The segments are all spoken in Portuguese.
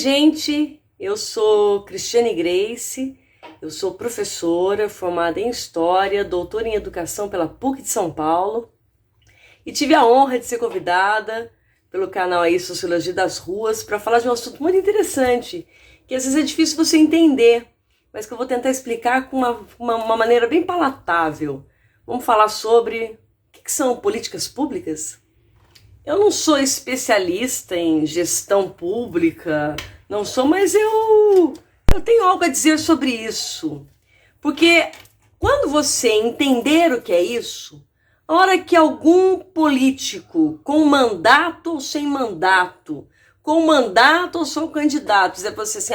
gente! Eu sou Cristiane Grace, eu sou professora formada em História, doutora em Educação pela PUC de São Paulo e tive a honra de ser convidada pelo canal aí Sociologia das Ruas para falar de um assunto muito interessante, que às vezes é difícil você entender, mas que eu vou tentar explicar com uma maneira bem palatável. Vamos falar sobre o que são políticas públicas? Eu não sou especialista em gestão pública, não sou, mas eu tenho algo a dizer sobre isso. Porque quando você entender o que é isso, a hora que algum político com mandato ou sem mandato, com mandato ou só candidato, dizer para você assim,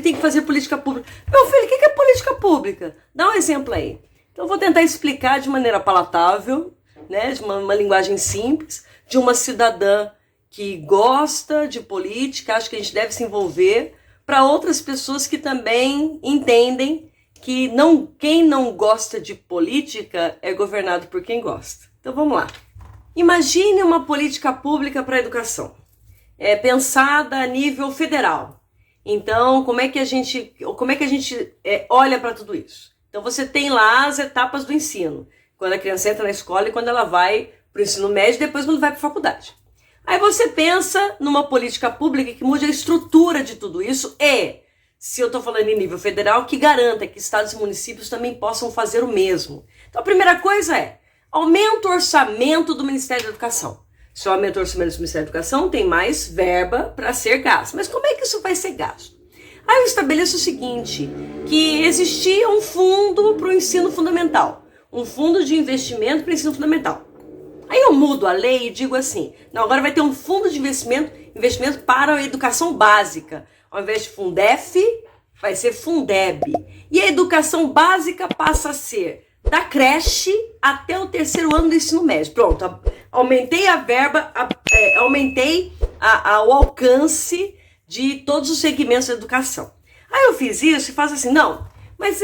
tem que fazer política pública. Meu filho, o que é política pública? Dá um exemplo aí. Então eu vou tentar explicar de maneira palatável, né, de uma linguagem simples, de uma cidadã que gosta de política, acha que a gente deve se envolver, para outras pessoas que também entendem que quem não gosta de política é governado por quem gosta. Então vamos lá. Imagine uma política pública para a educação, pensada a nível federal. Então, como é que a gente olha para tudo isso? Então você tem lá as etapas do ensino, quando a criança entra na escola e quando ela vai para o ensino médio, depois quando vai para a faculdade. Aí você pensa numa política pública que mude a estrutura de tudo isso se eu estou falando em nível federal, que garanta que estados e municípios também possam fazer o mesmo. Então a primeira coisa aumenta o orçamento do Ministério da Educação. Se eu aumento o orçamento do Ministério da Educação, tem mais verba para ser gasto. Mas como é que isso vai ser gasto? Aí eu estabeleço o seguinte, que existia um fundo para o ensino fundamental, um fundo de investimento para o ensino fundamental. Aí eu mudo a lei e digo assim, não, agora vai ter um fundo de investimento para a educação básica. Ao invés de Fundef, vai ser Fundeb. E a educação básica passa a ser da creche até o 3º ano do ensino médio. Pronto, aumentei a verba, aumentei o alcance de todos os segmentos da educação. Aí eu fiz isso e faço assim, não, mas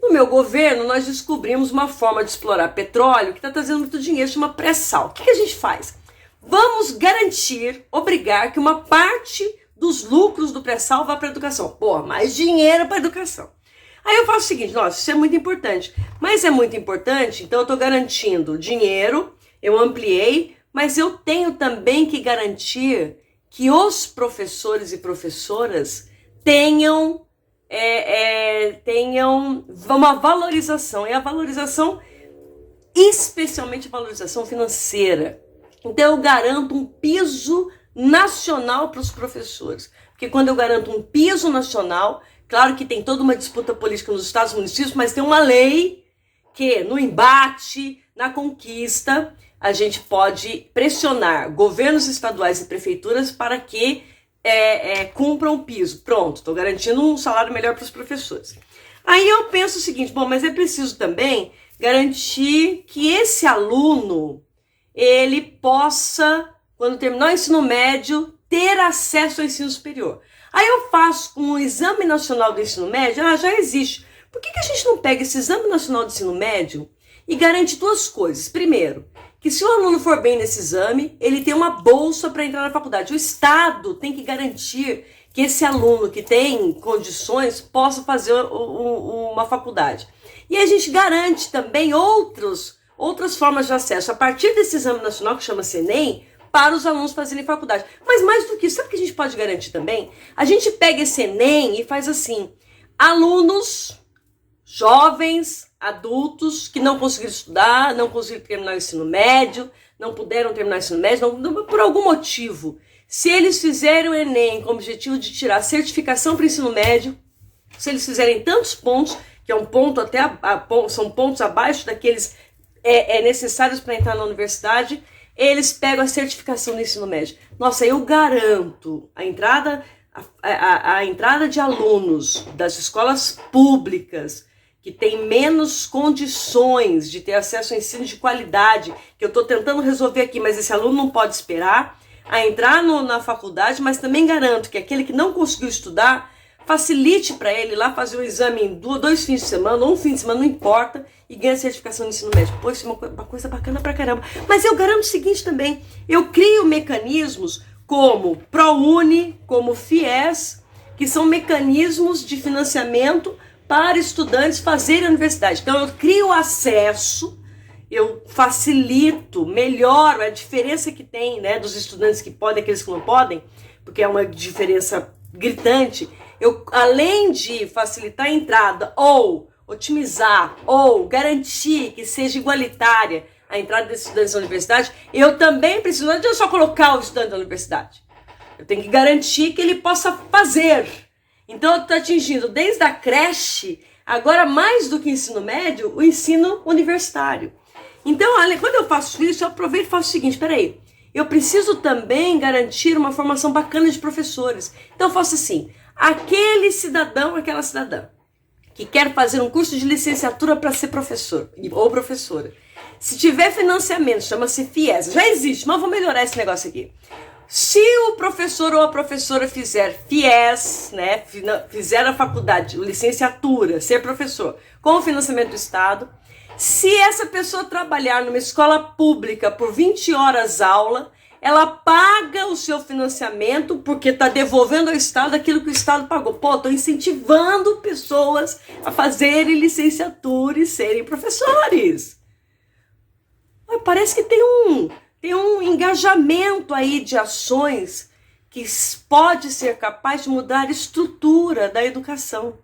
no meu governo, nós descobrimos uma forma de explorar petróleo que está trazendo muito dinheiro, chama pré-sal. O que a gente faz? Vamos obrigar que uma parte dos lucros do pré-sal vá para a educação. Pô, mais dinheiro para a educação. Aí eu faço o seguinte, nossa, isso é muito importante. Mas é muito importante, então eu estou garantindo dinheiro, eu ampliei, mas eu tenho também que garantir que os professores e professoras tenham uma valorização, e a valorização, especialmente a valorização financeira. Então eu garanto um piso nacional para os professores, porque quando eu garanto um piso nacional, claro que tem toda uma disputa política nos estados e municípios, mas tem uma lei que no embate, na conquista, a gente pode pressionar governos estaduais e prefeituras para que cumpram o piso. Pronto, estou garantindo um salário melhor para os professores. Aí eu penso o seguinte, bom, mas é preciso também garantir que esse aluno, ele possa, quando terminar o ensino médio, ter acesso ao ensino superior. Aí eu faço um exame nacional do ensino médio, já existe. Por que a gente não pega esse exame nacional do ensino médio e garante duas coisas? Primeiro, que se o aluno for bem nesse exame, ele tem uma bolsa para entrar na faculdade. O Estado tem que garantir que esse aluno que tem condições possa fazer uma faculdade. E a gente garante também outras formas de acesso a partir desse exame nacional que chama Enem, para os alunos fazerem faculdade. Mas mais do que isso, sabe o que a gente pode garantir também? A gente pega esse Enem e faz assim, alunos, jovens, adultos que não conseguiram estudar, não conseguiram terminar o ensino médio, não puderam terminar o ensino médio, por algum motivo. Se eles fizerem o Enem com o objetivo de tirar certificação para o ensino médio, se eles fizerem tantos pontos, que é um ponto são pontos abaixo daqueles necessários para entrar na universidade, eles pegam a certificação do ensino médio. Nossa, eu garanto a entrada de alunos das escolas públicas que têm menos condições de ter acesso ao ensino de qualidade, que eu estou tentando resolver aqui, mas esse aluno não pode esperar a entrar na faculdade, mas também garanto que aquele que não conseguiu estudar, facilite para ele lá fazer o exame em 2 fins de semana, ou um fim de semana, não importa, e ganha a certificação de ensino médio. Pô, isso é uma coisa bacana pra caramba. Mas eu garanto o seguinte também, eu crio mecanismos como ProUni, como FIES, que são mecanismos de financiamento para estudantes fazerem a universidade. Então eu crio acesso, eu facilito, melhoro a diferença que tem, né, dos estudantes que podem e aqueles que não podem, porque é uma diferença gritante. Eu, além de facilitar a entrada, ou otimizar, ou garantir que seja igualitária a entrada desses estudantes na universidade, eu também preciso, não adianta só colocar o estudante na universidade. Eu tenho que garantir que ele possa fazer. Então eu estou atingindo desde a creche, agora mais do que ensino médio, o ensino universitário. Então, quando eu faço isso, eu aproveito e faço o seguinte, peraí, eu preciso também garantir uma formação bacana de professores. Então eu faço assim, aquele cidadão, aquela cidadã, que quer fazer um curso de licenciatura para ser professor ou professora, se tiver financiamento, chama-se FIES, já existe, mas vou melhorar esse negócio aqui. Se o professor ou a professora fizer FIES, né, fizer a faculdade, licenciatura, ser professor, com o financiamento do Estado, se essa pessoa trabalhar numa escola pública por 20 horas aula, ela paga o seu financiamento porque está devolvendo ao Estado aquilo que o Estado pagou. Pô, estou incentivando pessoas a fazerem licenciatura e serem professores. Mas parece que tem um engajamento aí de ações que pode ser capaz de mudar a estrutura da educação.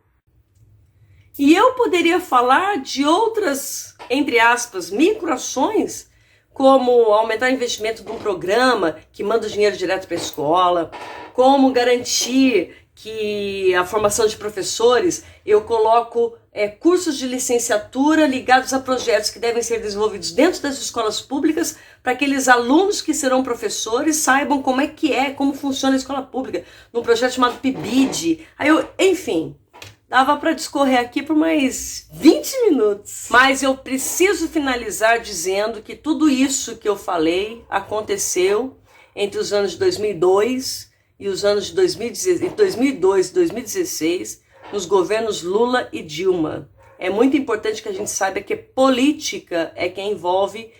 E eu poderia falar de outras, entre aspas, microações, como aumentar o investimento de um programa que manda o dinheiro direto para a escola, como garantir que a formação de professores, eu coloco cursos de licenciatura ligados a projetos que devem ser desenvolvidos dentro das escolas públicas para que aqueles alunos que serão professores saibam como funciona a escola pública, num projeto chamado PIBID. Enfim, dava para discorrer aqui por mais 20 minutos. Mas eu preciso finalizar dizendo que tudo isso que eu falei aconteceu entre os anos de 2002 e os anos de 2002 e 2016, nos governos Lula e Dilma. É muito importante que a gente saiba que política é que envolve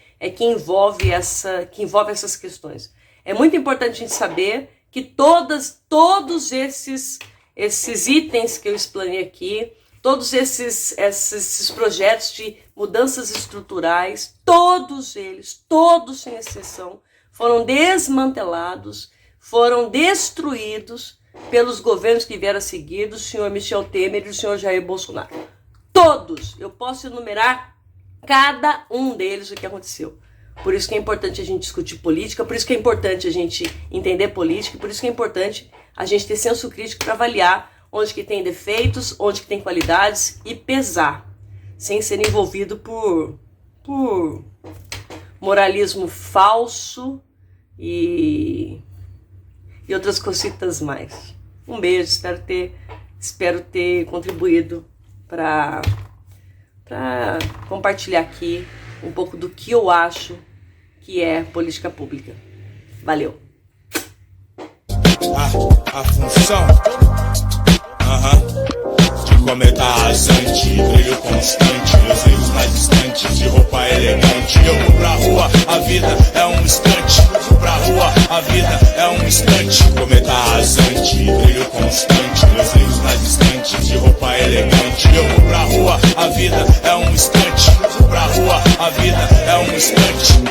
essas questões. É muito importante a gente saber que todos esses itens que eu explanei aqui, todos esses projetos de mudanças estruturais, todos eles, todos sem exceção, foram desmantelados, foram destruídos pelos governos que vieram a seguir, do senhor Michel Temer e do senhor Jair Bolsonaro. Todos! Eu posso enumerar cada um deles o que aconteceu. Por isso que é importante a gente discutir política, por isso que é importante a gente entender política, por isso que é importante a gente ter senso crítico para avaliar onde que tem defeitos, onde que tem qualidades e pesar, sem ser envolvido por moralismo falso e outras cositas mais. Um beijo, espero ter contribuído para compartilhar aqui um pouco do que eu acho que é política pública. Valeu! A função de cometa rasante, brilho constante, meus rios mais distantes, de roupa elegante. Eu vou pra rua, a vida é um instante. Eu vou pra rua, a vida é um instante. Cometa rasante, brilho constante, meus rios mais distantes, de roupa elegante. Eu vou pra rua, a vida é um instante. Eu vou pra rua, a vida é um instante.